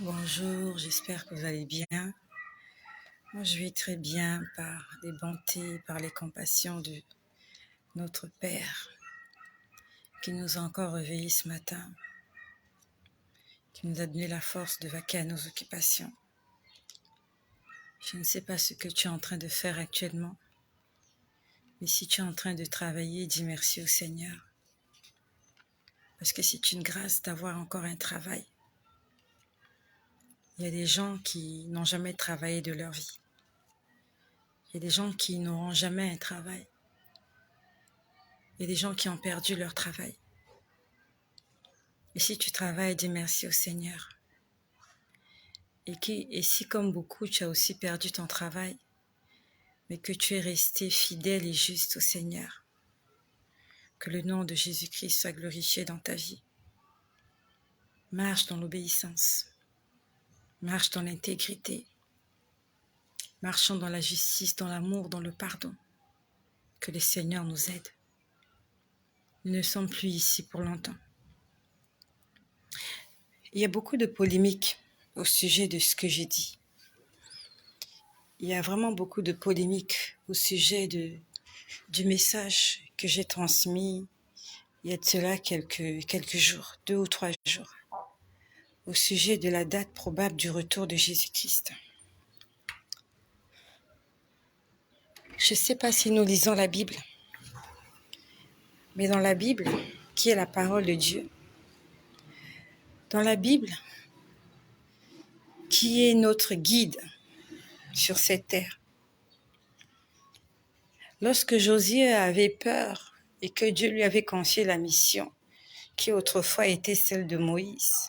Bonjour, j'espère que vous allez bien. Moi, je vais très bien par les bontés, par les compassions de notre Père qui nous a encore réveillés ce matin, qui nous a donné la force de vaquer à nos occupations. Je ne sais pas ce que tu es en train de faire actuellement, mais si tu es en train de travailler, dis merci au Seigneur. Parce que c'est une grâce d'avoir encore un travail. Il y a des gens qui n'ont jamais travaillé de leur vie. Il y a des gens qui n'auront jamais un travail. Il y a des gens qui ont perdu leur travail. Et si tu travailles, dis merci au Seigneur. Et si comme beaucoup, tu as aussi perdu ton travail, mais que tu es resté fidèle et juste au Seigneur, que le nom de Jésus-Christ soit glorifié dans ta vie. Marche dans l'obéissance, marche dans l'intégrité, marchons dans la justice, dans l'amour, dans le pardon. Que le Seigneur nous aide. Nous ne sommes plus ici pour longtemps. Il y a beaucoup de polémiques au sujet de ce que j'ai dit. Il y a vraiment beaucoup de polémiques au sujet du message que j'ai transmis il y a de cela quelques jours, 2 ou 3 jours, au sujet de la date probable du retour de Jésus-Christ. Je ne sais pas si nous lisons la Bible, mais dans la Bible, qui est la parole de Dieu, dans la Bible, qui est notre guide sur cette terre. Lorsque Josué avait peur et que Dieu lui avait confié la mission, qui autrefois était celle de Moïse,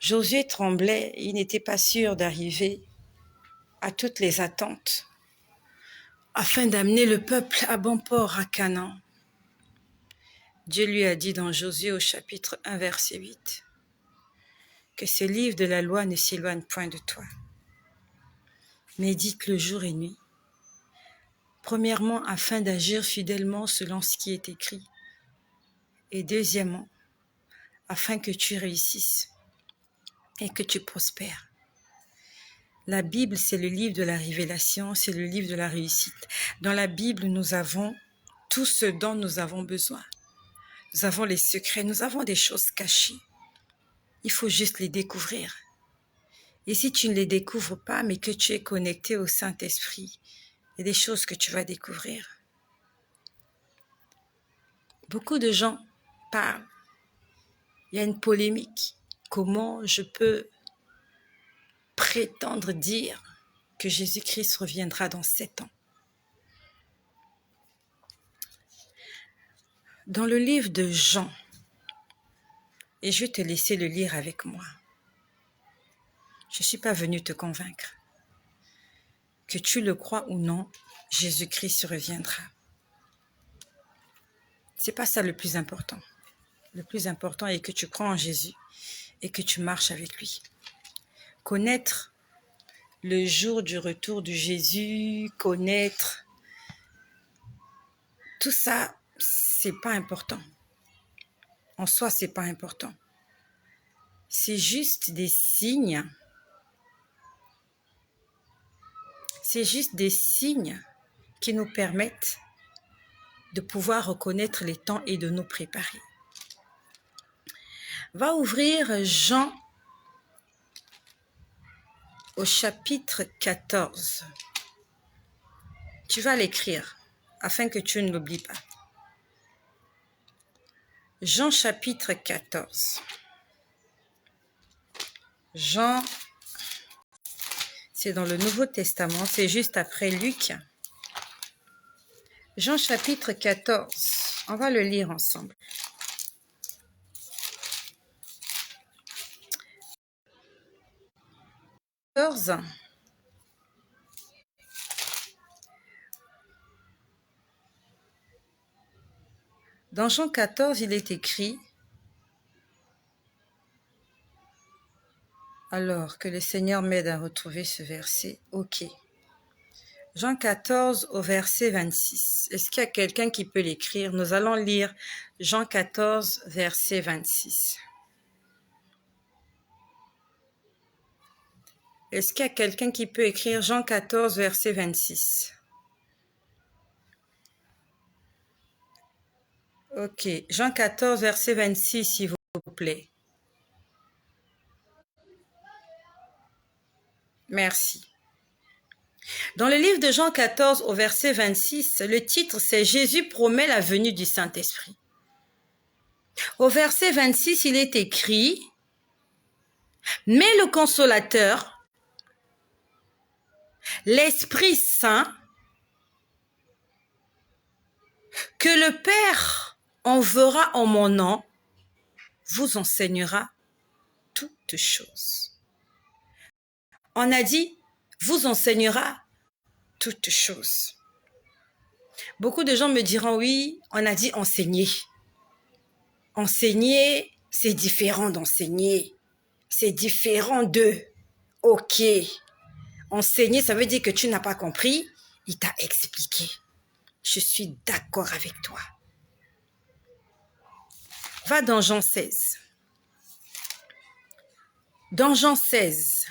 Josué tremblait, il n'était pas sûr d'arriver à toutes les attentes, afin d'amener le peuple à bon port à Canaan. Dieu lui a dit dans Josué au chapitre 1, verset 8, que ce livre de la loi ne s'éloigne point de toi. Médite-le jour et nuit. Premièrement, afin d'agir fidèlement selon ce qui est écrit. Et deuxièmement, afin que tu réussisses et que tu prospères. La Bible, c'est le livre de la révélation, c'est le livre de la réussite. Dans la Bible, nous avons tout ce dont nous avons besoin. Nous avons les secrets, nous avons des choses cachées. Il faut juste les découvrir. Et si tu ne les découvres pas, mais que tu es connecté au Saint-Esprit, il y a des choses que tu vas découvrir. Beaucoup de gens parlent. Il y a une polémique. Comment je peux prétendre dire que Jésus-Christ reviendra dans 7 ans? Dans le livre de Jean, et je vais te laisser le lire avec moi. Je ne suis pas venue te convaincre. Que tu le crois ou non, Jésus-Christ reviendra. C'est pas ça le plus important. Le plus important est que tu crois en Jésus et que tu marches avec lui. Connaître le jour du retour de Jésus, connaître tout ça, c'est pas important. En soi, c'est pas important. C'est juste des signes. C'est juste des signes qui nous permettent de pouvoir reconnaître les temps et de nous préparer. Va ouvrir Jean au chapitre 14. Tu vas l'écrire afin que tu ne l'oublies pas. Jean chapitre 14. Jean, c'est dans le Nouveau Testament, c'est juste après Luc. Jean chapitre 14, on va le lire ensemble. Dans Jean 14, il est écrit, alors que le Seigneur m'aide à retrouver ce verset, ok. Jean 14 au verset 26. Est-ce qu'il y a quelqu'un qui peut l'écrire? Nous allons lire Jean 14, verset 26. Est-ce qu'il y a quelqu'un qui peut écrire Jean 14, verset 26? Ok, Jean 14, verset 26, s'il vous plaît. Merci. Dans le livre de Jean 14, au verset 26, le titre, c'est « Jésus promet la venue du Saint-Esprit ». Au verset 26, il est écrit « Mais le Consolateur, l'Esprit Saint, que le Père enverra en mon nom, vous enseignera toutes choses. » On a dit « vous enseignera toutes choses ». Beaucoup de gens me diront « oui, on a dit enseigner ». Enseigner, c'est différent d'enseigner. C'est différent de « ok ». Enseigner, ça veut dire que tu n'as pas compris, il t'a expliqué. Je suis d'accord avec toi. Va dans Jean 16. Dans Jean 16.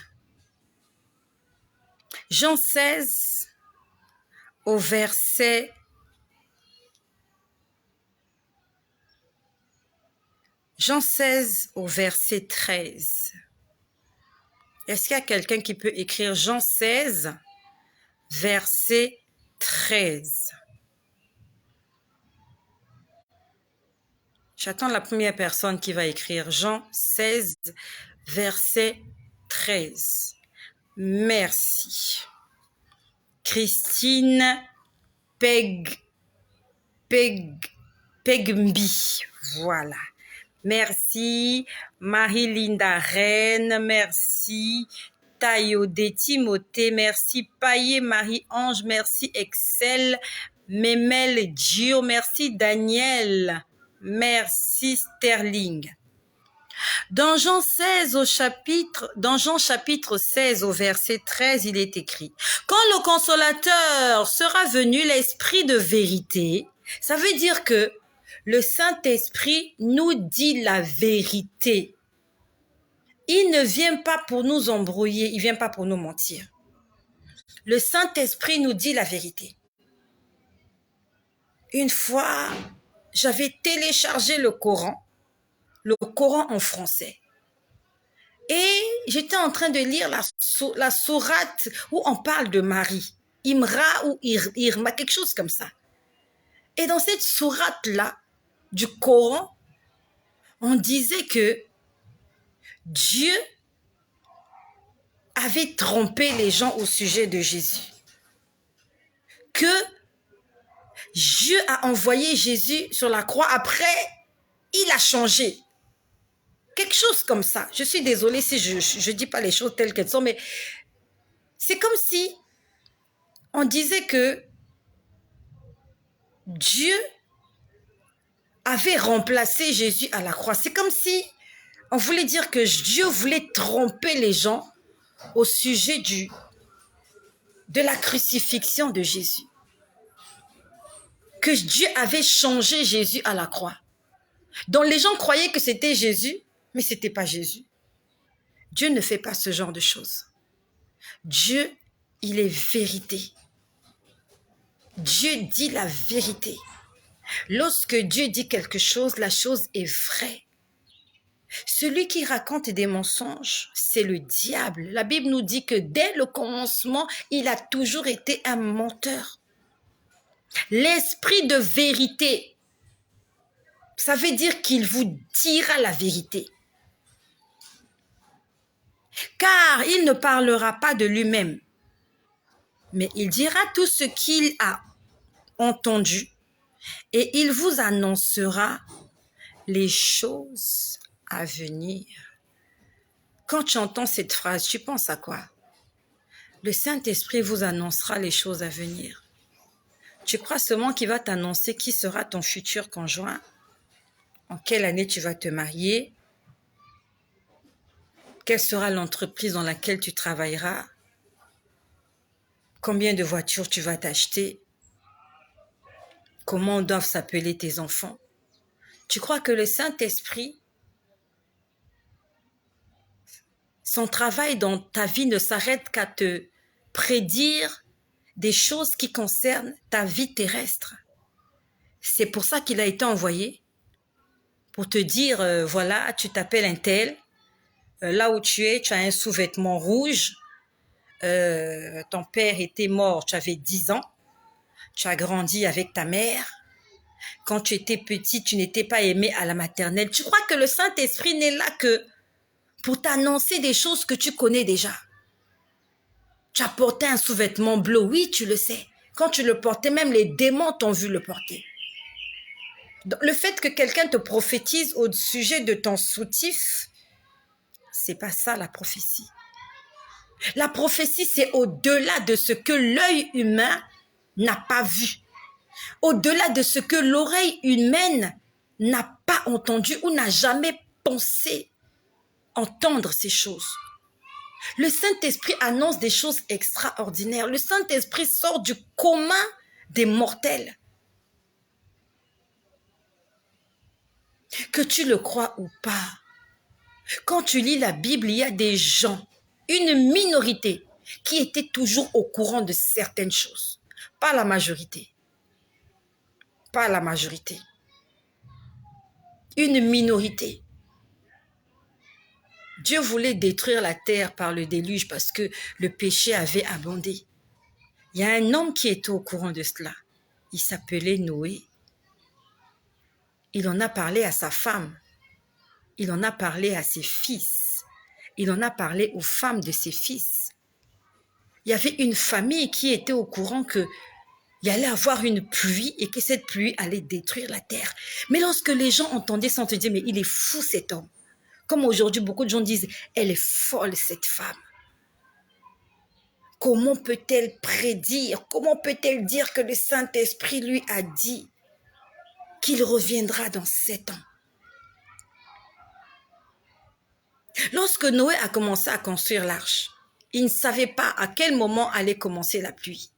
Jean 16 au verset Jean 16 au verset 13. Est-ce qu'il y a quelqu'un qui peut écrire Jean 16, verset 13? J'attends la première personne qui va écrire Jean 16, verset 13. Merci. Christine Pegmby. Voilà. Merci. Marie-Linda Reine. Merci. Taïodé Timothée. Merci. Paillé Marie-Ange. Merci. Excel. Memel Gio. Merci. Daniel. Merci. Sterling. Dans Jean chapitre 16 au verset 13, il est écrit « Quand le Consolateur sera venu, l'Esprit de vérité », ça veut dire que le Saint-Esprit nous dit la vérité. Il ne vient pas pour nous embrouiller, il ne vient pas pour nous mentir. Le Saint-Esprit nous dit la vérité. Une fois, j'avais téléchargé le Coran en français. Et j'étais en train de lire la sourate où on parle de Marie. Imra ou Irma, quelque chose comme ça. Et dans cette sourate-là, du Coran, on disait que Dieu avait trompé les gens au sujet de Jésus. Que Dieu a envoyé Jésus sur la croix, après, il a changé. Quelque chose comme ça. Je suis désolée si je dis pas les choses telles qu'elles sont, mais c'est comme si on disait que Dieu avait remplacé Jésus à la croix. C'est comme si on voulait dire que Dieu voulait tromper les gens au sujet de la crucifixion de Jésus. Que Dieu avait changé Jésus à la croix. Donc les gens croyaient que c'était Jésus, mais ce n'était pas Jésus. Dieu ne fait pas ce genre de choses. Dieu, il est vérité. Dieu dit la vérité. Lorsque Dieu dit quelque chose, la chose est vraie. Celui qui raconte des mensonges, c'est le diable. La Bible nous dit que dès le commencement, il a toujours été un menteur. L'esprit de vérité, ça veut dire qu'il vous dira la vérité. Car il ne parlera pas de lui-même, mais il dira tout ce qu'il a entendu et il vous annoncera les choses à venir. Quand tu entends cette phrase, tu penses à quoi? Le Saint-Esprit vous annoncera les choses à venir. Tu crois seulement qu'il va t'annoncer qui sera ton futur conjoint? En quelle année tu vas te marier? Quelle sera l'entreprise dans laquelle tu travailleras? Combien de voitures tu vas t'acheter? Comment doivent s'appeler tes enfants? Tu crois que le Saint-Esprit Son travail dans ta vie ne s'arrête qu'à te prédire des choses qui concernent ta vie terrestre. C'est pour ça qu'il a été envoyé, pour te dire, voilà, tu t'appelles un tel, là où tu as un sous-vêtement rouge, ton père était mort, tu avais 10 ans, tu as grandi avec ta mère, quand tu étais petit, tu n'étais pas aimé à la maternelle. Tu crois que le Saint-Esprit n'est là que pour t'annoncer des choses que tu connais déjà? Tu as porté un sous-vêtement bleu, oui, tu le sais. Quand tu le portais, même les démons t'ont vu le porter. Le fait que quelqu'un te prophétise au sujet de ton soutif, c'est pas ça la prophétie. La prophétie, c'est au-delà de ce que l'œil humain n'a pas vu, au-delà de ce que l'oreille humaine n'a pas entendu ou n'a jamais pensé entendre ces choses. Le Saint-Esprit annonce des choses extraordinaires. Le Saint-Esprit sort du commun des mortels. Que tu le crois ou pas, quand tu lis la Bible, il y a des gens, une minorité, qui étaient toujours au courant de certaines choses. Pas la majorité. Pas la majorité. Une minorité. Dieu voulait détruire la terre par le déluge parce que le péché avait abondé. Il y a un homme qui était au courant de cela. Il s'appelait Noé. Il en a parlé à sa femme. Il en a parlé à ses fils. Il en a parlé aux femmes de ses fils. Il y avait une famille qui était au courant qu'il allait avoir une pluie et que cette pluie allait détruire la terre. Mais lorsque les gens entendaient ça, on te dit, mais il est fou cet homme. Comme aujourd'hui, beaucoup de gens disent, elle est folle cette femme. Comment peut-elle prédire? Comment peut-elle dire que le Saint-Esprit lui a dit qu'il reviendra dans 7 ans? Lorsque Noé a commencé à construire l'arche, il ne savait pas à quel moment allait commencer la pluie.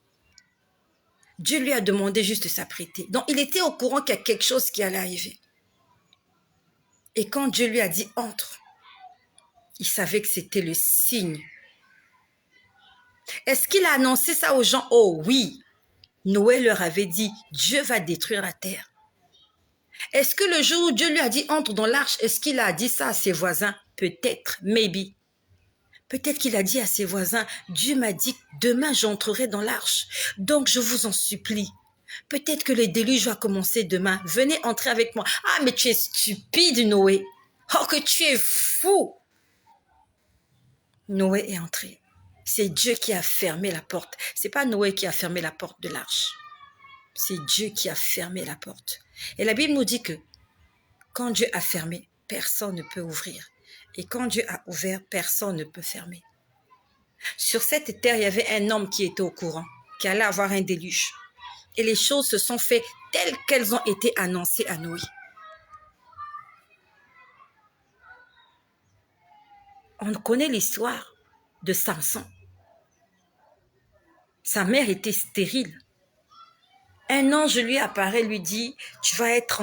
Dieu lui a demandé juste de s'apprêter. Donc, il était au courant qu'il y a quelque chose qui allait arriver. Et quand Dieu lui a dit « entre », il savait que c'était le signe. Est-ce qu'il a annoncé ça aux gens? Oh oui, Noé leur avait dit « Dieu va détruire la terre ». Est-ce que le jour où Dieu lui a dit « entre dans l'arche », est-ce qu'il a dit ça à ses voisins? Peut-être, maybe. Peut-être qu'il a dit à ses voisins « Dieu m'a dit que demain j'entrerai dans l'arche, donc je vous en supplie. Peut-être que le déluge va commencer demain. Venez entrer avec moi. » Ah, mais tu es stupide, Noé. Oh, que tu es fou. Noé est entré. C'est Dieu qui a fermé la porte. C'est pas Noé qui a fermé la porte de l'arche. C'est Dieu qui a fermé la porte. Et la Bible nous dit que quand Dieu a fermé, personne ne peut ouvrir. Et quand Dieu a ouvert, personne ne peut fermer. Sur cette terre, il y avait un homme qui était au courant, qui allait avoir un déluge. Et les choses se sont faites telles qu'elles ont été annoncées à Noé. On connaît l'histoire de Samson. Sa mère était stérile. Un ange lui apparaît, lui dit, tu vas être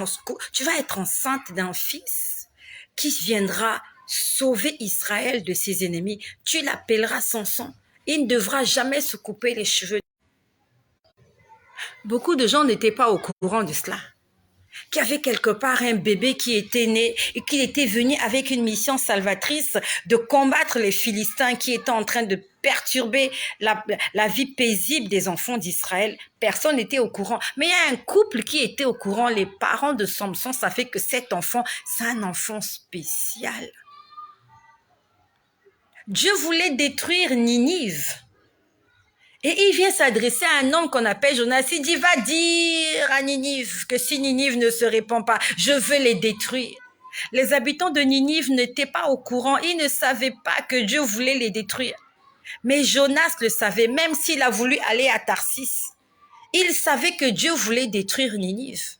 enceinte d'un fils qui viendra sauver Israël de ses ennemis. Tu l'appelleras Samson. Il ne devra jamais se couper les cheveux. Beaucoup de gens n'étaient pas au courant de cela. Qu'il y avait quelque part un bébé qui était né et qu'il était venu avec une mission salvatrice de combattre les Philistins qui étaient en train de perturber la vie paisible des enfants d'Israël. Personne n'était au courant. Mais il y a un couple qui était au courant, les parents de Samson. Ça fait que cet enfant, c'est un enfant spécial. Dieu voulait détruire Ninive. Et il vient s'adresser à un homme qu'on appelle Jonas. Il dit, va dire à Ninive que si Ninive ne se répand pas, je veux les détruire. Les habitants de Ninive n'étaient pas au courant. Ils ne savaient pas que Dieu voulait les détruire. Mais Jonas le savait, même s'il a voulu aller à Tarsis. Il savait que Dieu voulait détruire Ninive.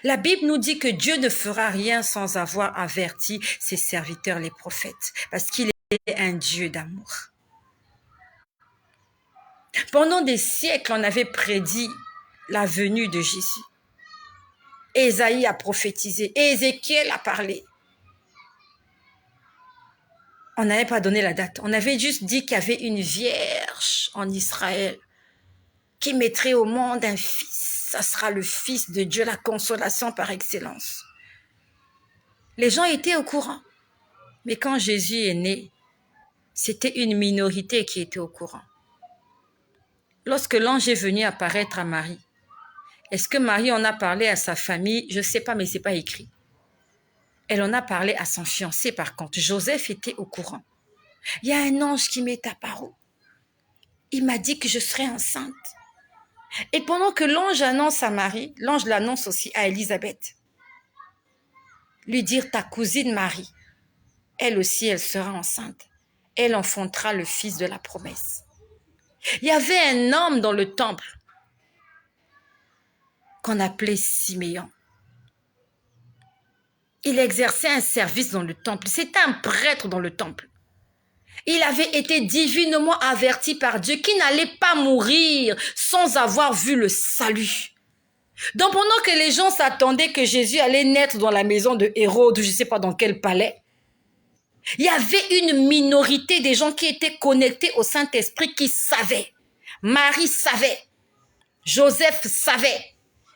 La Bible nous dit que Dieu ne fera rien sans avoir averti ses serviteurs, les prophètes, parce qu'il est un Dieu d'amour. Pendant des siècles, on avait prédit la venue de Jésus. Ésaïe a prophétisé, Ézéchiel a parlé. On n'avait pas donné la date. On avait juste dit qu'il y avait une vierge en Israël qui mettrait au monde un fils. Ça sera le fils de Dieu, la consolation par excellence. Les gens étaient au courant. Mais quand Jésus est né, c'était une minorité qui était au courant. Lorsque l'ange est venu apparaître à Marie, est-ce que Marie en a parlé à sa famille? Je ne sais pas, mais ce n'est pas écrit. Elle en a parlé à son fiancé, par contre. Joseph était au courant. Il y a un ange qui m'est apparu. Il m'a dit que je serais enceinte. Et pendant que l'ange annonce à Marie, l'ange l'annonce aussi à Élisabeth. Lui dire, ta cousine Marie, elle aussi, elle sera enceinte. Elle enfantera le fils de la promesse. Il y avait un homme dans le temple qu'on appelait Siméon. Il exerçait un service dans le temple. C'était un prêtre dans le temple. Il avait été divinement averti par Dieu qu'il n'allait pas mourir sans avoir vu le salut. Donc pendant que les gens s'attendaient que Jésus allait naître dans la maison de Hérode, ou je ne sais pas dans quel palais, il y avait une minorité des gens qui étaient connectés au Saint-Esprit qui savaient. Marie savait, Joseph savait,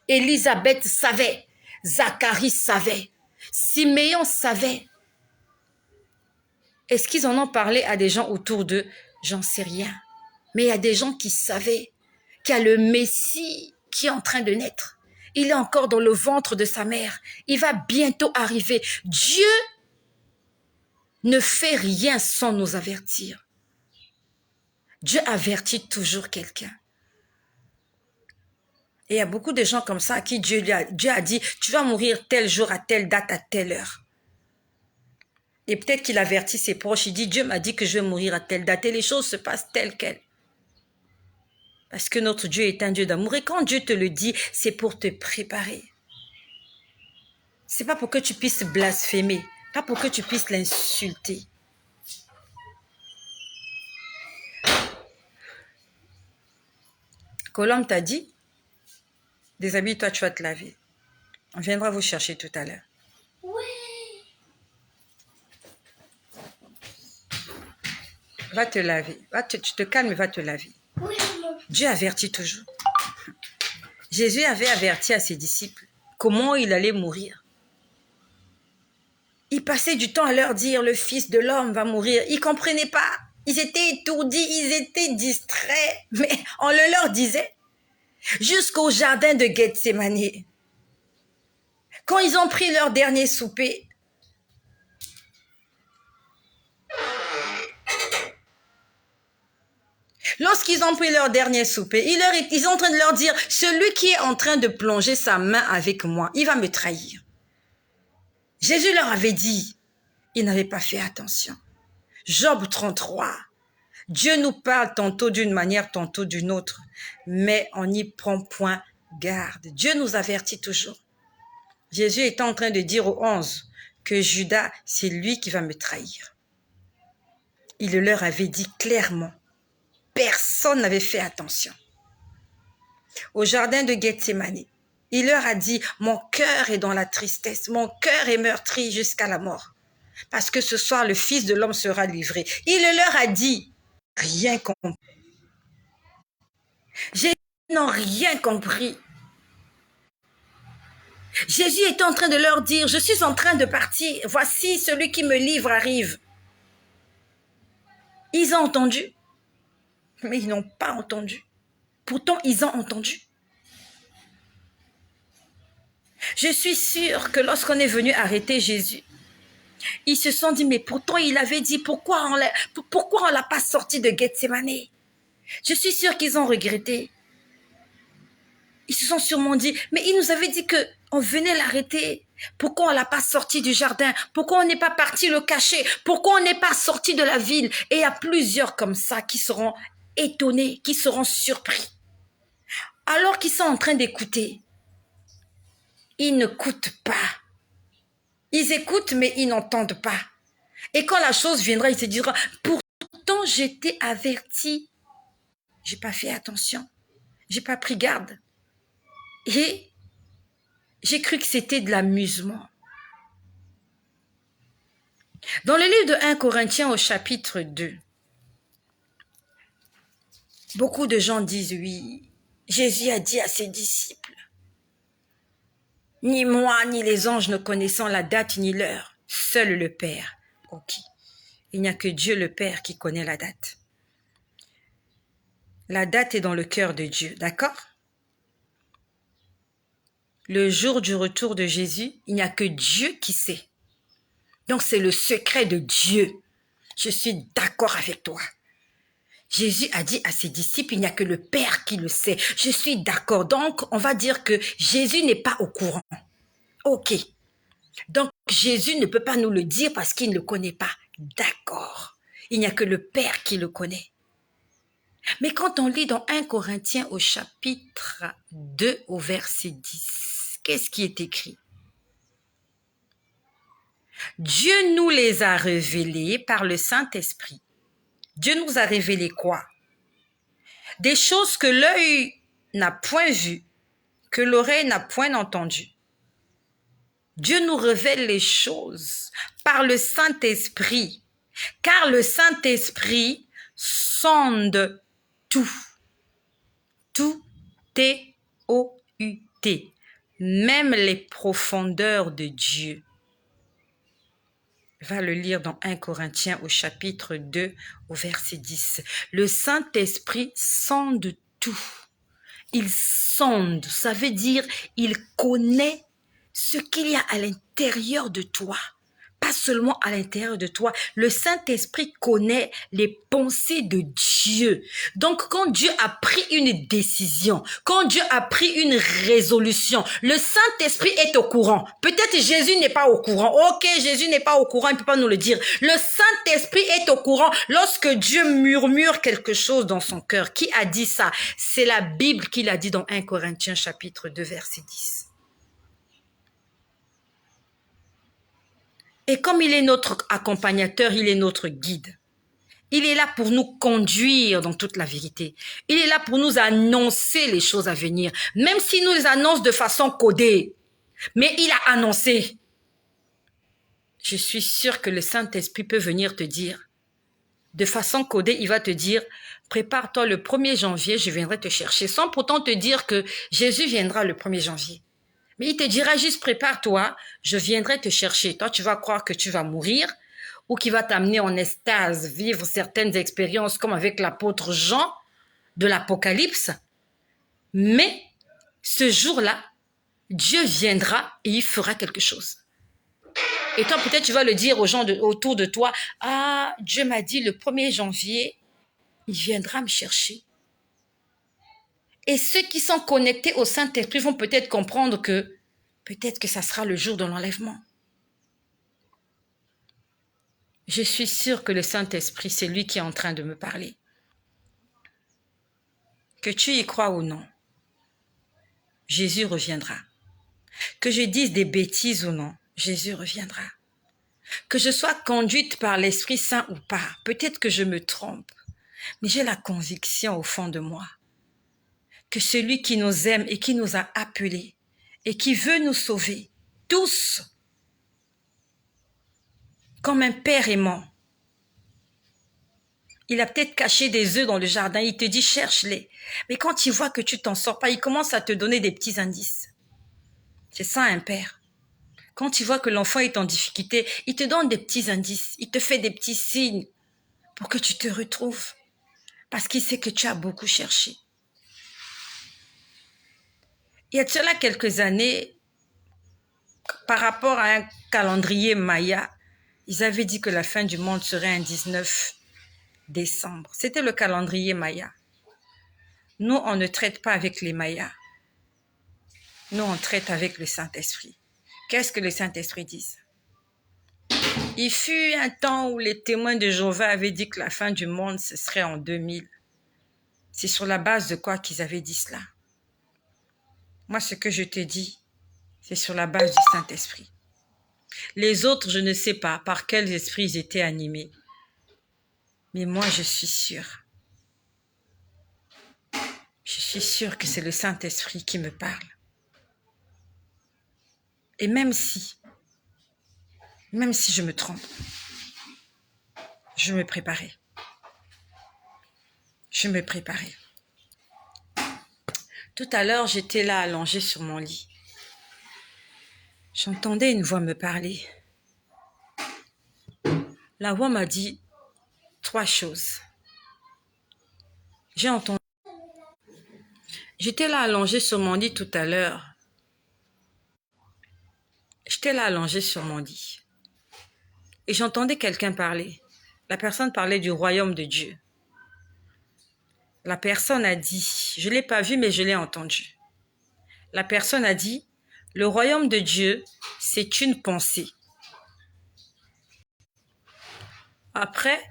Élisabeth savait, Zacharie savait, Siméon savait. Est-ce qu'ils en ont parlé à des gens autour d'eux? J'en sais rien. Mais il y a des gens qui savaient qu'il y a le Messie qui est en train de naître. Il est encore dans le ventre de sa mère. Il va bientôt arriver. Dieu ne fait rien sans nous avertir. Dieu avertit toujours quelqu'un. Et il y a beaucoup de gens comme ça à qui Dieu a dit, tu vas mourir tel jour, à telle date, à telle heure. Et peut-être qu'il avertit ses proches, il dit, Dieu m'a dit que je vais mourir à telle date. Et les choses se passent telles quelles. Parce que notre Dieu est un Dieu d'amour. Et quand Dieu te le dit, c'est pour te préparer. C'est pas pour que tu puisses blasphémer. Pas pour que tu puisses l'insulter. Colombe t'a dit, déshabille-toi, tu vas te laver. On viendra vous chercher tout à l'heure. Oui. Va te laver. Tu te calmes et va te laver. Oui, maman. Dieu avertit toujours. Jésus avait averti à ses disciples comment il allait mourir. Il passait du temps à leur dire, le Fils de l'homme va mourir. Ils ne comprenaient pas. Ils étaient étourdis, ils étaient distraits. Mais on le leur disait. Jusqu'au jardin de Gethsémani. Quand ils ont pris leur dernier souper, lorsqu'ils ont pris leur dernier souper, ils sont en train de leur dire, celui qui est en train de plonger sa main avec moi, il va me trahir. Jésus leur avait dit, ils n'avaient pas fait attention. Job 33, Dieu nous parle tantôt d'une manière, tantôt d'une autre, mais on n'y prend point garde. Dieu nous avertit toujours. Jésus est en train de dire aux 11 que Judas, c'est lui qui va me trahir. Il leur avait dit clairement. Personne n'avait fait attention. Au jardin de Gethsémani, il leur a dit, mon cœur est dans la tristesse, mon cœur est meurtri jusqu'à la mort. Parce que ce soir, le Fils de l'homme sera livré. Il leur a dit, rien compris. Jésus n'a rien compris. Jésus était en train de leur dire, je suis en train de partir. Voici celui qui me livre arrive. Ils ont entendu, mais ils n'ont pas entendu. Pourtant, ils ont entendu. Je suis sûre que lorsqu'on est venu arrêter Jésus, ils se sont dit, mais pourtant il avait dit, pourquoi on l'a pas sorti de Gethsémani? Je suis sûre qu'ils ont regretté. Ils se sont sûrement dit, mais il nous avait dit qu'on venait l'arrêter. Pourquoi on l'a pas sorti du jardin? Pourquoi on n'est pas parti le cacher? Pourquoi on n'est pas sorti de la ville? Et il y a plusieurs comme ça qui seront étonnés, qui seront surpris. Alors qu'ils sont en train d'écouter, ils n'écoutent pas. Ils écoutent, mais ils n'entendent pas. Et quand la chose viendra, ils se diront, pourtant j'étais averti. J'ai pas fait attention. J'ai pas pris garde. Et j'ai cru que c'était de l'amusement. Dans le livre de 1 Corinthiens au chapitre 2, beaucoup de gens disent oui, Jésus a dit à ses disciples, ni moi ni les anges ne connaissant la date ni l'heure, seul le Père. Ok. Il n'y a que Dieu le Père qui connaît la date. La date est dans le cœur de Dieu, d'accord? Le jour du retour de Jésus, il n'y a que Dieu qui sait. Donc c'est le secret de Dieu. Je suis d'accord avec toi. Jésus a dit à ses disciples, il n'y a que le Père qui le sait. Je suis d'accord. Donc on va dire que Jésus n'est pas au courant. Ok. Donc Jésus ne peut pas nous le dire parce qu'il ne le connaît pas. D'accord. Il n'y a que le Père qui le connaît. Mais quand on lit dans 1 Corinthiens au chapitre 2 au verset 10, qu'est-ce qui est écrit? Dieu nous les a révélés par le Saint-Esprit. Dieu nous a révélé quoi? Des choses que l'œil n'a point vues, que l'oreille n'a point entendues. Dieu nous révèle les choses par le Saint-Esprit, car le Saint-Esprit sonde tout. Tout, T-O-U-T, même les profondeurs de Dieu. Va le lire dans 1 Corinthiens au chapitre 2 au verset 10. Le Saint-Esprit sonde tout. Il sonde, ça veut dire il connaît ce qu'il y a à l'intérieur de toi. Pas seulement à l'intérieur de toi. Le Saint-Esprit connaît les pensées de Dieu. Donc, quand Dieu a pris une décision, quand Dieu a pris une résolution, le Saint-Esprit est au courant. Peut-être Jésus n'est pas au courant. Ok, Jésus n'est pas au courant, il ne peut pas nous le dire. Le Saint-Esprit est au courant lorsque Dieu murmure quelque chose dans son cœur. Qui a dit ça? C'est la Bible qui l'a dit dans 1 Corinthiens chapitre 2, verset 10. Et comme il est notre accompagnateur, il est notre guide. Il est là pour nous conduire dans toute la vérité. Il est là pour nous annoncer les choses à venir, même s'il nous les annonce de façon codée. Mais il a annoncé. Je suis sûre que le Saint-Esprit peut venir te dire, de façon codée, il va te dire, prépare-toi le 1er janvier, je viendrai te chercher, sans pourtant te dire que Jésus viendra le 1er janvier. Mais il te dira juste, prépare-toi, je viendrai te chercher. Toi, tu vas croire que tu vas mourir ou qu'il va t'amener en extase, vivre certaines expériences comme avec l'apôtre Jean de l'Apocalypse. Mais ce jour-là, Dieu viendra et il fera quelque chose. Et toi, peut-être, tu vas le dire aux gens autour de toi, ah, Dieu m'a dit le 1er janvier, il viendra me chercher. Et ceux qui sont connectés au Saint-Esprit vont peut-être comprendre que peut-être que ça sera le jour de l'enlèvement. Je suis sûre que le Saint-Esprit, c'est lui qui est en train de me parler. Que tu y crois ou non, Jésus reviendra. Que je dise des bêtises ou non, Jésus reviendra. Que je sois conduite par l'Esprit Saint ou pas, peut-être que je me trompe, mais j'ai la conviction au fond de moi que celui qui nous aime et qui nous a appelés et qui veut nous sauver, tous, comme un père aimant, il a peut-être caché des œufs dans le jardin, il te dit cherche-les. Mais quand il voit que tu t'en sors pas, il commence à te donner des petits indices. C'est ça un père. Quand il voit que l'enfant est en difficulté, il te donne des petits indices, il te fait des petits signes pour que tu te retrouves. Parce qu'il sait que tu as beaucoup cherché. Il y a de cela quelques années, par rapport à un calendrier maya, ils avaient dit que la fin du monde serait un 19 décembre. C'était le calendrier maya. Nous, on ne traite pas avec les mayas. Nous, on traite avec le Saint-Esprit. Qu'est-ce que le Saint-Esprit dit? Il fut un temps où les témoins de Jéhovah avaient dit que la fin du monde, ce serait en 2000. C'est sur la base de quoi qu'ils avaient dit cela? Moi, ce que je te dis, c'est sur la base du Saint-Esprit. Les autres, je ne sais pas par quels esprits ils étaient animés. Mais moi, je suis sûre. Je suis sûre que c'est le Saint-Esprit qui me parle. Et même si je me trompe, Je me préparais. Je me préparais. Tout à l'heure, j'étais là allongée sur mon lit. J'entendais une voix me parler. La voix m'a dit 3 choses. J'ai entendu. J'étais là allongée sur mon lit tout à l'heure. J'étais là allongée sur mon lit. Et j'entendais quelqu'un parler. La personne parlait du royaume de Dieu. La personne a dit, je ne l'ai pas vu, mais je l'ai entendu. La personne a dit, le royaume de Dieu, c'est une pensée. Après,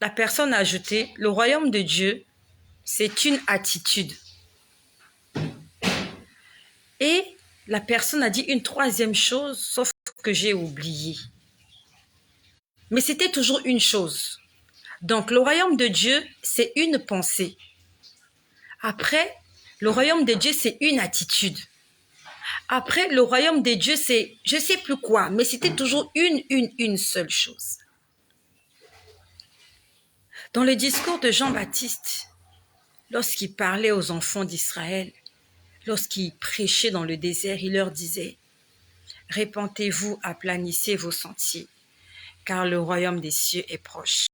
la personne a ajouté, le royaume de Dieu, c'est une attitude. Et la personne a dit une 3e chose, sauf que j'ai oublié. Mais c'était toujours une chose. Donc, le royaume de Dieu, c'est une pensée. Après, le royaume de Dieu, c'est une attitude. Après, le royaume de Dieu, c'est je ne sais plus quoi, mais c'était toujours une seule chose. Dans le discours de Jean-Baptiste, lorsqu'il parlait aux enfants d'Israël, lorsqu'il prêchait dans le désert, il leur disait « Répentez-vous, aplanissez vos sentiers, car le royaume des cieux est proche. »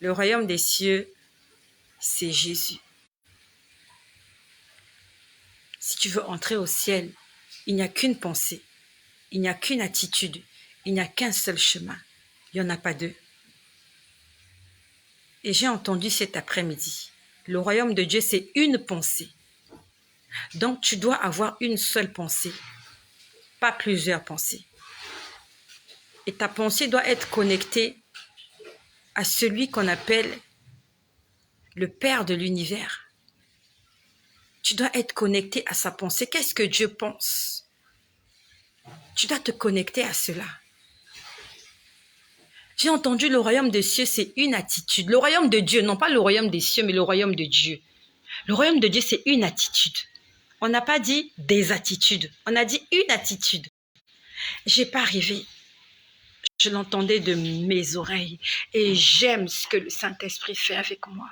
Le royaume des cieux, c'est Jésus. Si tu veux entrer au ciel, il n'y a qu'une pensée, il n'y a qu'une attitude, il n'y a qu'un seul chemin. Il n'y en a pas 2. Et j'ai entendu cet après-midi, le royaume de Dieu, c'est une pensée. Donc, tu dois avoir une seule pensée, pas plusieurs pensées. Et ta pensée doit être connectée à celui qu'on appelle le Père de l'univers. Tu dois être connecté à sa pensée. Qu'est-ce que Dieu pense? Tu dois te connecter à cela. J'ai entendu le royaume des cieux, c'est une attitude. Le royaume de Dieu, non pas le royaume des cieux, mais le royaume de Dieu. Le royaume de Dieu, c'est une attitude. On n'a pas dit des attitudes, on a dit une attitude. J'ai pas rêvé. Je l'entendais de mes oreilles et j'aime ce que le Saint-Esprit fait avec moi.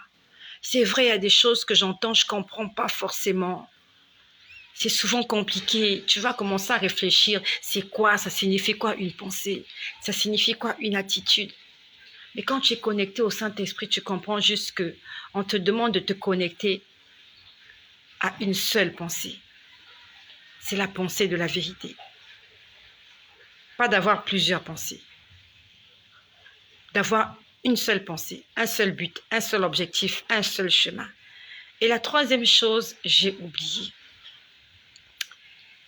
C'est vrai, il y a des choses que j'entends, je ne comprends pas forcément. C'est souvent compliqué. Tu vas commencer à réfléchir. C'est quoi? Ça signifie quoi une pensée? Ça signifie quoi une attitude? Mais quand tu es connecté au Saint-Esprit, tu comprends juste qu'on te demande de te connecter à une seule pensée. C'est la pensée de la vérité. Pas d'avoir plusieurs pensées. D'avoir une seule pensée, un seul but, un seul objectif, un seul chemin. Et la 3e chose, j'ai oublié.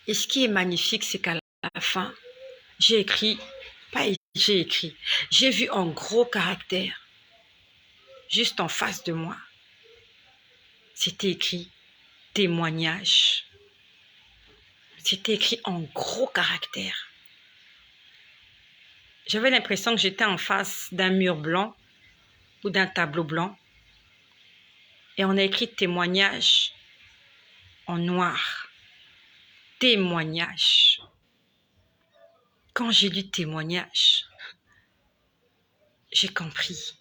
Et ce qui est magnifique, c'est qu'à la fin, j'ai vu en gros caractère, juste en face de moi. C'était écrit témoignage. C'était écrit en gros caractère. J'avais l'impression que j'étais en face d'un mur blanc ou d'un tableau blanc. Et on a écrit témoignage en noir. Témoignage. Quand j'ai lu témoignage, j'ai compris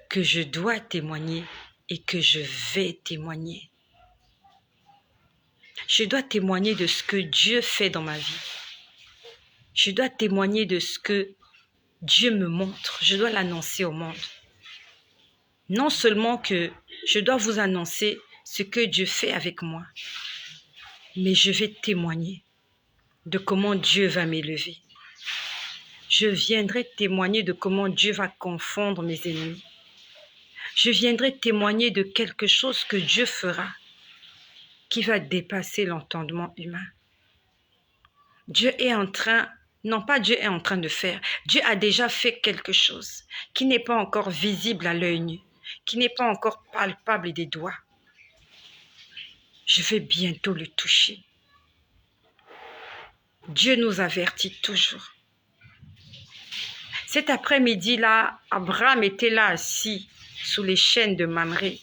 que je dois témoigner et que je vais témoigner. Je dois témoigner de ce que Dieu fait dans ma vie. Je dois témoigner de ce que Dieu me montre. Je dois l'annoncer au monde. Non seulement que je dois vous annoncer ce que Dieu fait avec moi, mais je vais témoigner de comment Dieu va m'élever. Je viendrai témoigner de comment Dieu va confondre mes ennemis. Je viendrai témoigner de quelque chose que Dieu fera qui va dépasser l'entendement humain. Dieu est en train, non pas Dieu est en train de faire, Dieu a déjà fait quelque chose qui n'est pas encore visible à l'œil nu, qui n'est pas encore palpable des doigts. Je vais bientôt le toucher. Dieu nous avertit toujours. Cet après-midi-là, Abraham était là assis sous les chênes de Mamré.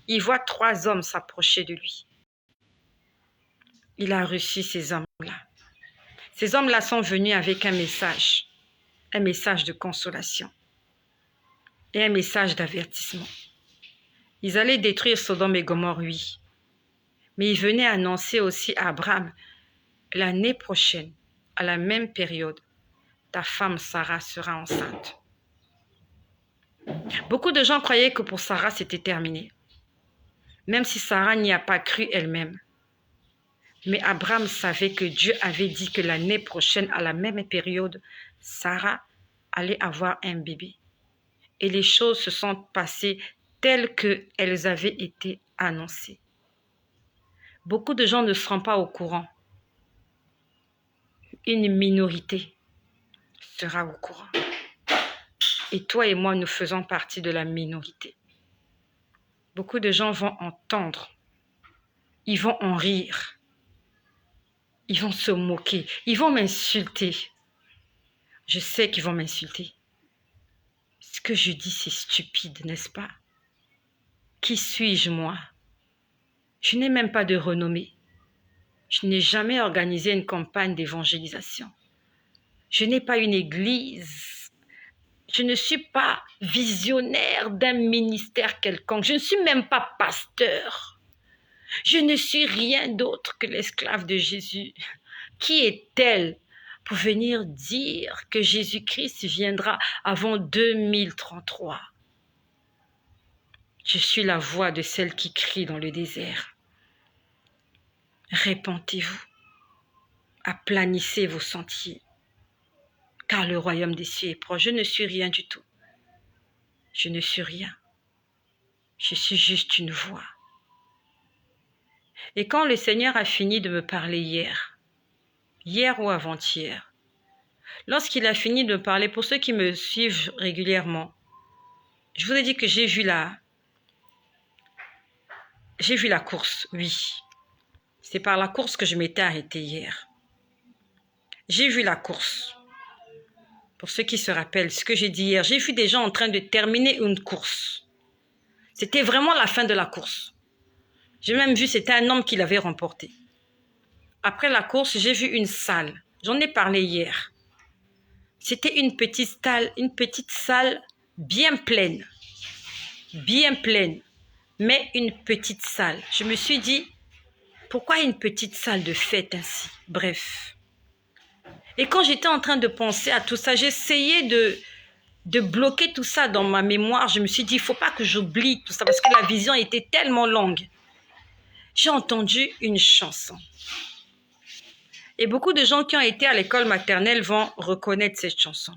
Il voit 3 hommes s'approcher de lui. Il a reçu ces hommes-là. Ces hommes-là sont venus avec un message. un message de consolation et un message d'avertissement. Ils allaient détruire Sodome et Gomorrhe, oui. Mais ils venaient annoncer aussi à Abraham, l'année prochaine, à la même période, ta femme Sarah sera enceinte. Beaucoup de gens croyaient que pour Sarah, c'était terminé. Même si Sarah n'y a pas cru elle-même. Mais Abraham savait que Dieu avait dit que l'année prochaine, à la même période, Sarah allait avoir un bébé. Et les choses se sont passées telles qu'elles avaient été annoncées. Beaucoup de gens ne seront pas au courant. Une minorité sera au courant. Et toi et moi, nous faisons partie de la minorité. Beaucoup de gens vont entendre. Ils vont en rire. Ils vont se moquer. Ils vont m'insulter. Je sais qu'ils vont m'insulter. Ce que je dis, c'est stupide, n'est-ce pas? Qui suis-je, moi? Je n'ai même pas de renommée. Je n'ai jamais organisé une campagne d'évangélisation. Je n'ai pas une église. Je ne suis pas visionnaire d'un ministère quelconque. Je ne suis même pas pasteur. Je ne suis rien d'autre que l'esclave de Jésus. Qui est-elle pour venir dire que Jésus-Christ viendra avant 2033? Je suis la voix de celle qui crie dans le désert. Répentez-vous, aplanissez vos sentiers, car le royaume des cieux est proche. Je ne suis rien du tout. Je ne suis rien. Je suis juste une voix. Et quand le Seigneur a fini de me parler hier ou avant-hier, lorsqu'il a fini de me parler, pour ceux qui me suivent régulièrement, je vous ai dit que j'ai vu la course, oui. C'est par la course que je m'étais arrêtée hier. J'ai vu la course. Pour ceux qui se rappellent ce que j'ai dit hier, j'ai vu des gens en train de terminer une course. C'était vraiment la fin de la course. J'ai même vu, c'était un homme qui l'avait remporté. Après la course, j'ai vu une salle. J'en ai parlé hier. C'était une petite salle bien pleine. Bien pleine. Mais une petite salle. Je me suis dit, pourquoi une petite salle de fête ainsi? Bref. Et quand j'étais en train de penser à tout ça, j'essayais de bloquer tout ça dans ma mémoire. Je me suis dit, il ne faut pas que j'oublie tout ça parce que la vision était tellement longue. J'ai entendu une chanson. Et beaucoup de gens qui ont été à l'école maternelle vont reconnaître cette chanson.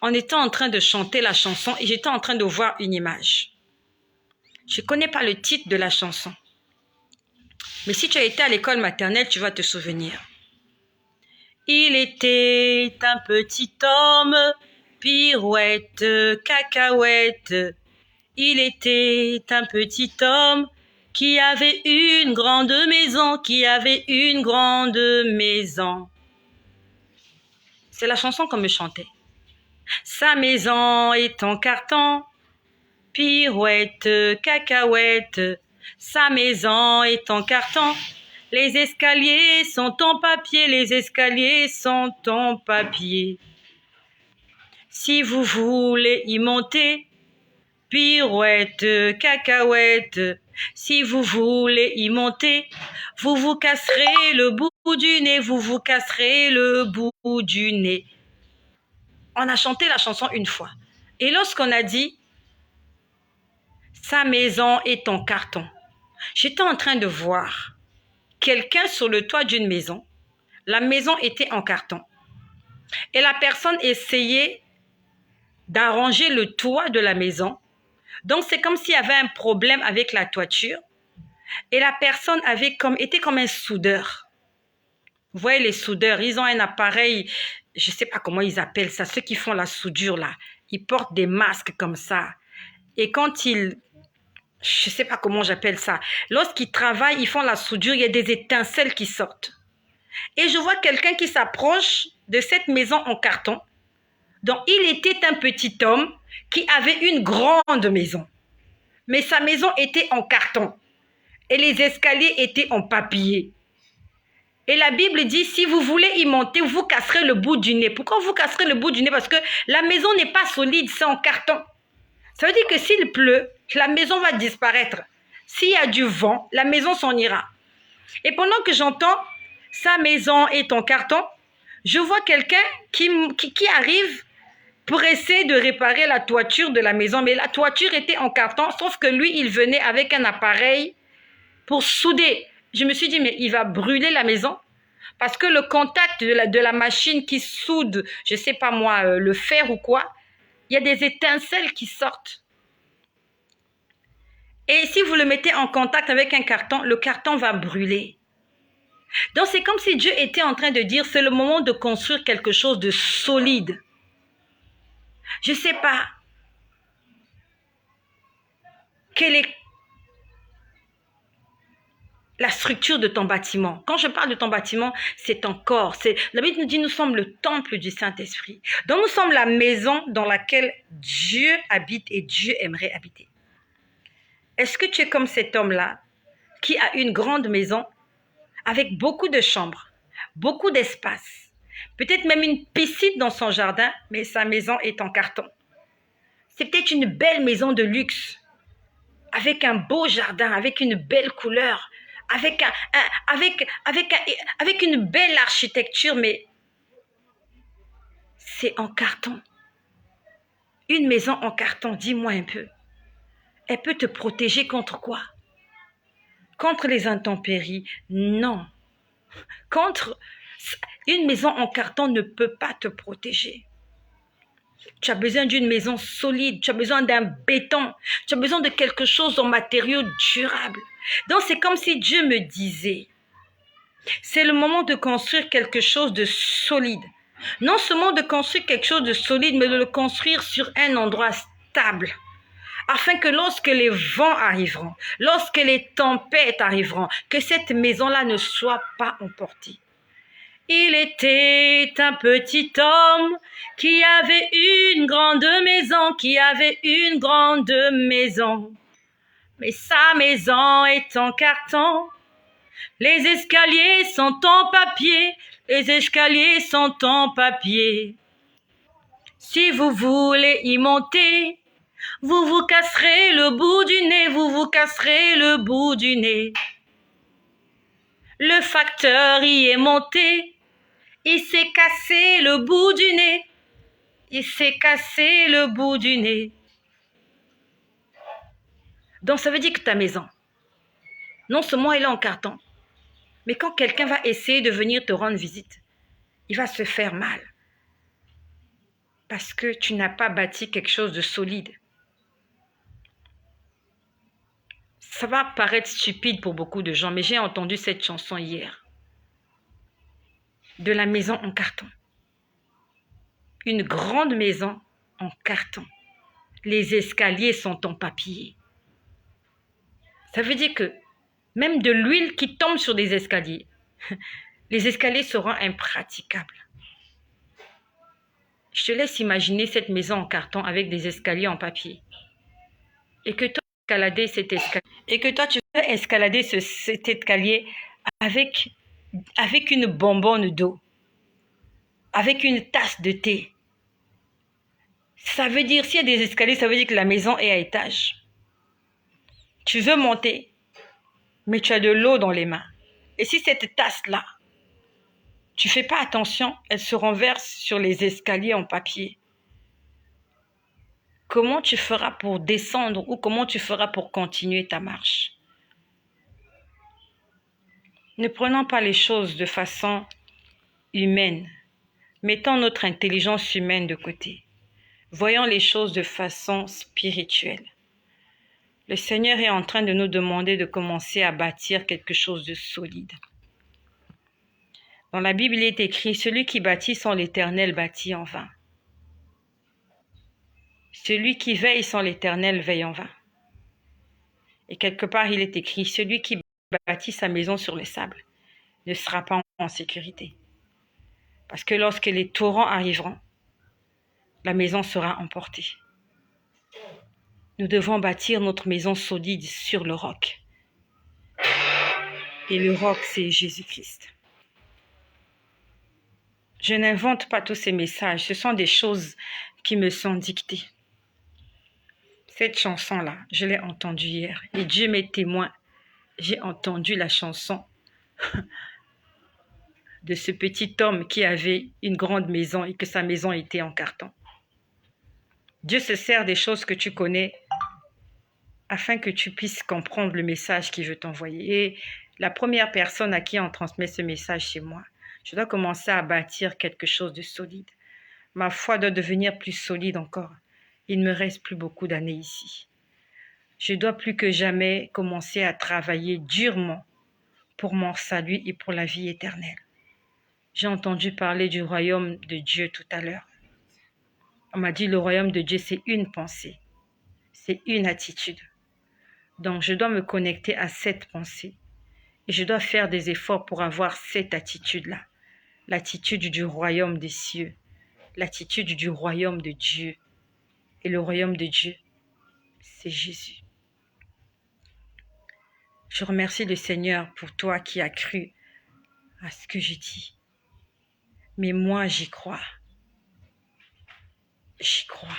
On était en train de chanter la chanson et j'étais en train de voir une image. Je ne connais pas le titre de la chanson. Mais si tu as été à l'école maternelle, tu vas te souvenir. Il était un petit homme, pirouette, cacahuète. Il était un petit homme qui avait une grande maison, C'est la chanson qu'on me chantait. Sa maison est en carton, pirouette, cacahuète. Sa maison est en carton. Les escaliers sont en papier, Si vous voulez y monter, pirouette, cacahuète. Si vous voulez y monter, vous vous casserez le bout du nez. On a chanté la chanson une fois. Et lorsqu'on a dit, sa maison est en carton, j'étais en train de voir quelqu'un sur le toit d'une maison. La maison était en carton. Et la personne essayait d'arranger le toit de la maison. Donc, c'est comme s'il y avait un problème avec la toiture. Et la personne était comme un soudeur. Vous voyez les soudeurs, ils ont un appareil, je ne sais pas comment ils appellent ça, ceux qui font la soudure là. Ils portent des masques comme ça. Et quand je ne sais pas comment j'appelle ça, lorsqu'ils travaillent, ils font la soudure, il y a des étincelles qui sortent. Et je vois quelqu'un qui s'approche de cette maison en carton. Donc, il était un petit homme qui avait une grande maison. Mais sa maison était en carton. Et les escaliers étaient en papier. Et la Bible dit, si vous voulez y monter, vous casserez le bout du nez. Pourquoi vous casserez le bout du nez? Parce que la maison n'est pas solide, c'est en carton. Ça veut dire que s'il pleut, la maison va disparaître. S'il y a du vent, la maison s'en ira. Et pendant que j'entends, sa maison est en carton, je vois quelqu'un qui arrive pour essayer de réparer la toiture de la maison. Mais la toiture était en carton, sauf que lui, il venait avec un appareil pour souder. Je me suis dit, mais il va brûler la maison parce que le contact de la machine qui soude, je ne sais pas moi, le fer ou quoi, il y a des étincelles qui sortent. Et si vous le mettez en contact avec un carton, le carton va brûler. Donc c'est comme si Dieu était en train de dire, c'est le moment de construire quelque chose de solide. Je ne sais pas quelle est la structure de ton bâtiment. Quand je parle de ton bâtiment, c'est ton corps. La Bible nous dit, nous sommes le temple du Saint-Esprit. Donc nous sommes la maison dans laquelle Dieu habite et Dieu aimerait habiter. Est-ce que tu es comme cet homme-là qui a une grande maison avec beaucoup de chambres, beaucoup d'espace, peut-être même une piscine dans son jardin, mais sa maison est en carton. C'est peut-être une belle maison de luxe, avec un beau jardin, avec une belle couleur, avec une belle architecture, mais c'est en carton. Une maison en carton, dis-moi un peu, elle peut te protéger contre quoi? Contre les intempéries? Non. Une maison en carton ne peut pas te protéger. Tu as besoin d'une maison solide, tu as besoin d'un béton, tu as besoin de quelque chose en matériaux durables. Donc c'est comme si Dieu me disait, c'est le moment de construire quelque chose de solide. Non seulement de construire quelque chose de solide, mais de le construire sur un endroit stable. Afin que lorsque les vents arriveront, lorsque les tempêtes arriveront, que cette maison-là ne soit pas emportée. Il était un petit homme qui avait une grande maison, mais sa maison est en carton. Les escaliers sont en papier, Si vous voulez y monter, vous vous casserez le bout du nez, Le facteur y est monté, il s'est cassé le bout du nez. Donc ça veut dire que ta maison, non seulement elle est en carton, mais quand quelqu'un va essayer de venir te rendre visite, il va se faire mal. Parce que tu n'as pas bâti quelque chose de solide. Ça va paraître stupide pour beaucoup de gens, mais j'ai entendu cette chanson hier. De la maison en carton. Une grande maison en carton. Les escaliers sont en papier. Ça veut dire que même de l'huile qui tombe sur des escaliers, les escaliers seront impraticables. Je te laisse imaginer cette maison en carton avec des escaliers en papier. Et que toi, tu veux escalader cet escalier avec une bonbonne d'eau, avec une tasse de thé. Ça veut dire, s'il y a des escaliers, ça veut dire que la maison est à étage. Tu veux monter, mais tu as de l'eau dans les mains. Et si cette tasse-là, tu ne fais pas attention, elle se renverse sur les escaliers en papier. Comment tu feras pour descendre ou comment tu feras pour continuer ta marche? Ne prenons pas les choses de façon humaine. Mettons notre intelligence humaine de côté. Voyons les choses de façon spirituelle. Le Seigneur est en train de nous demander de commencer à bâtir quelque chose de solide. Dans la Bible, il est écrit, celui qui bâtit sans l'Éternel bâtit en vain. Celui qui veille sans l'Éternel veille en vain. Et quelque part, il est écrit, celui qui bâtit sa maison sur le sable ne sera pas en sécurité. Parce que lorsque les torrents arriveront, la maison sera emportée. Nous devons bâtir notre maison solide sur le roc. Et le roc, c'est Jésus-Christ. Je n'invente pas tous ces messages, ce sont des choses qui me sont dictées. Cette chanson-là, je l'ai entendue hier et Dieu m'est témoin. J'ai entendu la chanson de ce petit homme qui avait une grande maison et que sa maison était en carton. Dieu se sert des choses que tu connais afin que tu puisses comprendre le message qu'il veut t'envoyer. Et la première personne à qui on transmet ce message, c'est moi. Je dois commencer à bâtir quelque chose de solide. Ma foi doit devenir plus solide encore. Il ne me reste plus beaucoup d'années ici. Je dois plus que jamais commencer à travailler durement pour mon salut et pour la vie éternelle. J'ai entendu parler du royaume de Dieu tout à l'heure. On m'a dit le royaume de Dieu, c'est une pensée, c'est une attitude. Donc, je dois me connecter à cette pensée et je dois faire des efforts pour avoir cette attitude-là, l'attitude du royaume des cieux, l'attitude du royaume de Dieu. Et le royaume de Dieu, c'est Jésus. Je remercie le Seigneur pour toi qui as cru à ce que je dis. Mais moi, j'y crois. J'y crois.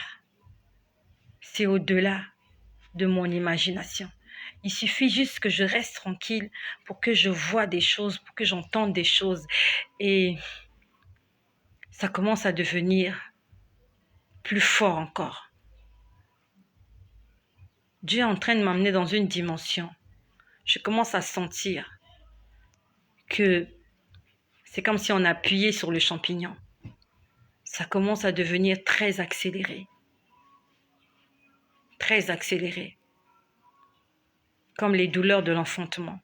C'est au-delà de mon imagination. Il suffit juste que je reste tranquille pour que je voie des choses, pour que j'entende des choses. Et ça commence à devenir plus fort encore. Dieu est en train de m'amener dans une dimension. Je commence à sentir que c'est comme si on appuyait sur le champignon. Ça commence à devenir très accéléré. Très accéléré. Comme les douleurs de l'enfantement.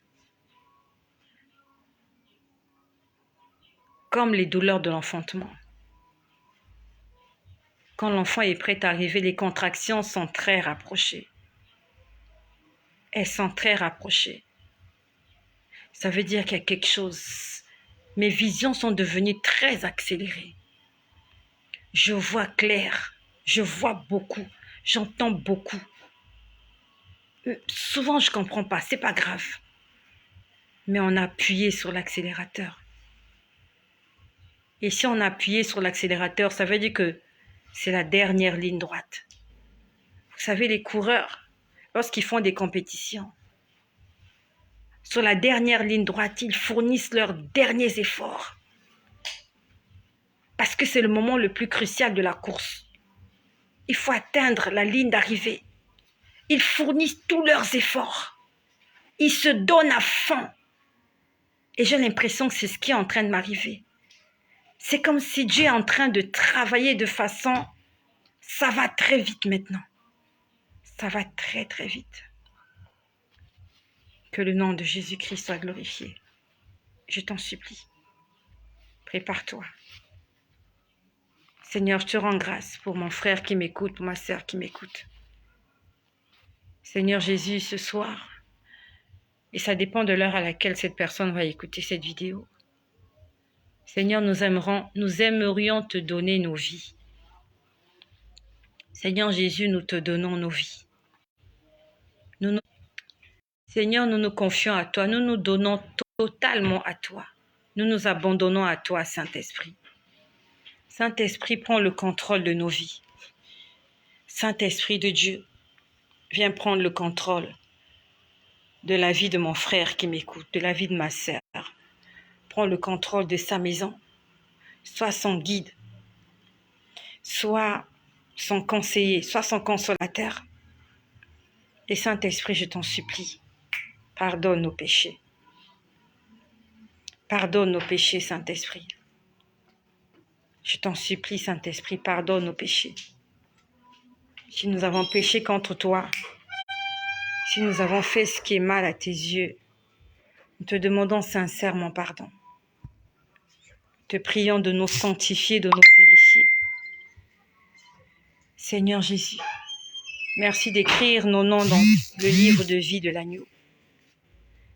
Comme les douleurs de l'enfantement. Quand l'enfant est prêt à arriver, les contractions sont très rapprochées. Elles sont très rapprochées. Ça veut dire qu'il y a quelque chose. Mes visions sont devenues très accélérées. Je vois clair. Je vois beaucoup. J'entends beaucoup. Souvent, je ne comprends pas. C'est pas grave. Mais on a appuyé sur l'accélérateur. Et si on a appuyé sur l'accélérateur, ça veut dire que c'est la dernière ligne droite. Vous savez, les coureurs, lorsqu'ils font des compétitions, sur la dernière ligne droite, ils fournissent leurs derniers efforts. Parce que c'est le moment le plus crucial de la course. Il faut atteindre la ligne d'arrivée. Ils fournissent tous leurs efforts. Ils se donnent à fond. Et j'ai l'impression que c'est ce qui est en train de m'arriver. C'est comme si Dieu est en train de travailler de façon... Ça va très vite maintenant. Ça va très très vite. Que le nom de Jésus-Christ soit glorifié. Je t'en supplie. Prépare-toi. Seigneur, je te rends grâce pour mon frère qui m'écoute, pour ma sœur qui m'écoute. Seigneur Jésus, ce soir, et ça dépend de l'heure à laquelle cette personne va écouter cette vidéo. Seigneur, nous aimerions te donner nos vies. Seigneur Jésus, nous te donnons nos vies. Seigneur, nous nous confions à toi, nous nous donnons totalement à toi. Nous nous abandonnons à toi, Saint-Esprit. Saint-Esprit, prends le contrôle de nos vies. Saint-Esprit de Dieu, viens prendre le contrôle de la vie de mon frère qui m'écoute, de la vie de ma sœur. Prends le contrôle de sa maison. Sois son guide. Sois son conseiller. Sois son consolateur. Et Saint-Esprit, je t'en supplie, pardonne nos péchés. Pardonne nos péchés, Saint-Esprit. Je t'en supplie, Saint-Esprit, pardonne nos péchés. Si nous avons péché contre toi, si nous avons fait ce qui est mal à tes yeux, nous te demandons sincèrement pardon. Te prions de nous sanctifier, de nous purifier. Seigneur Jésus, merci d'écrire nos noms dans le livre de vie de l'agneau.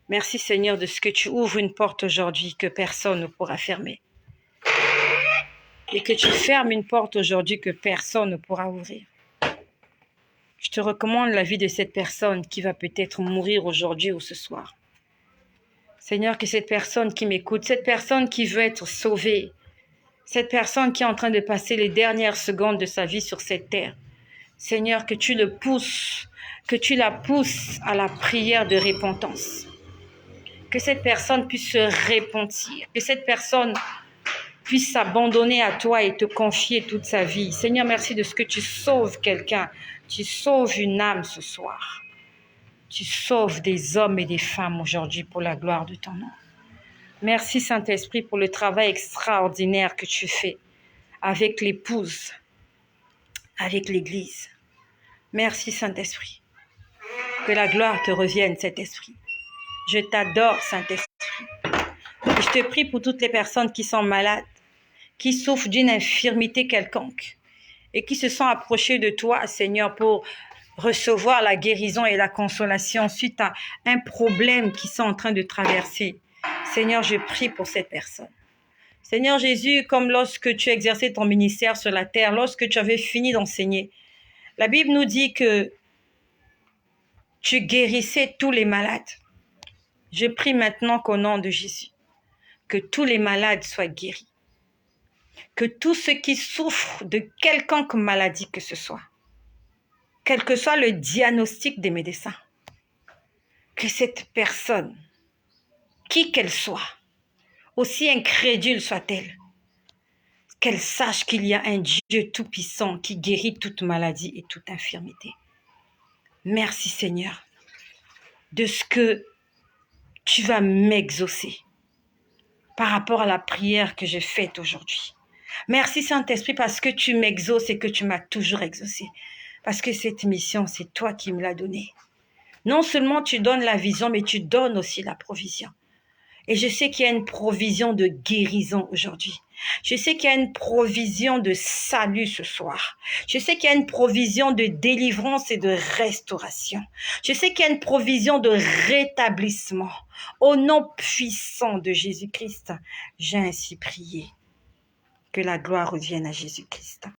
Merci Seigneur de ce que tu ouvres une porte aujourd'hui que personne ne pourra fermer. Et que tu fermes une porte aujourd'hui que personne ne pourra ouvrir. Je te recommande la vie de cette personne qui va peut-être mourir aujourd'hui ou ce soir. Seigneur, que cette personne qui m'écoute, cette personne qui veut être sauvée, Cette personne qui est en train de passer les dernières secondes de sa vie sur cette terre. Seigneur, que tu le pousses, que tu la pousses à la prière de repentance. Que cette personne puisse se repentir, que cette personne puisse s'abandonner à toi et te confier toute sa vie. Seigneur, merci de ce que tu sauves quelqu'un. Tu sauves une âme ce soir. Tu sauves des hommes et des femmes aujourd'hui pour la gloire de ton nom. Merci Saint-Esprit pour le travail extraordinaire que tu fais avec l'épouse, avec l'Église. Merci Saint-Esprit. Que la gloire te revienne, Saint-Esprit. Je t'adore, Saint-Esprit. Et je te prie pour toutes les personnes qui sont malades, qui souffrent d'une infirmité quelconque et qui se sont approchées de toi, Seigneur, pour recevoir la guérison et la consolation suite à un problème qu'ils sont en train de traverser. Seigneur, je prie pour cette personne. Seigneur Jésus, comme lorsque tu exerçais ton ministère sur la terre, lorsque tu avais fini d'enseigner, la Bible nous dit que tu guérissais tous les malades. Je prie maintenant qu'au nom de Jésus, que tous les malades soient guéris. Que tous ceux qui souffrent de quelconque maladie que ce soit, quel que soit le diagnostic des médecins, que cette personne, qui qu'elle soit, aussi incrédule soit-elle, qu'elle sache qu'il y a un Dieu tout-puissant qui guérit toute maladie et toute infirmité. Merci Seigneur de ce que tu vas m'exaucer par rapport à la prière que j'ai faite aujourd'hui. Merci Saint-Esprit parce que tu m'exauces et que tu m'as toujours exaucé. Parce que cette mission, c'est toi qui me l'as donnée. Non seulement tu donnes la vision, mais tu donnes aussi la provision. Et je sais qu'il y a une provision de guérison aujourd'hui. Je sais qu'il y a une provision de salut ce soir. Je sais qu'il y a une provision de délivrance et de restauration. Je sais qu'il y a une provision de rétablissement. Au nom puissant de Jésus-Christ, j'ai ainsi prié. Que la gloire revienne à Jésus-Christ.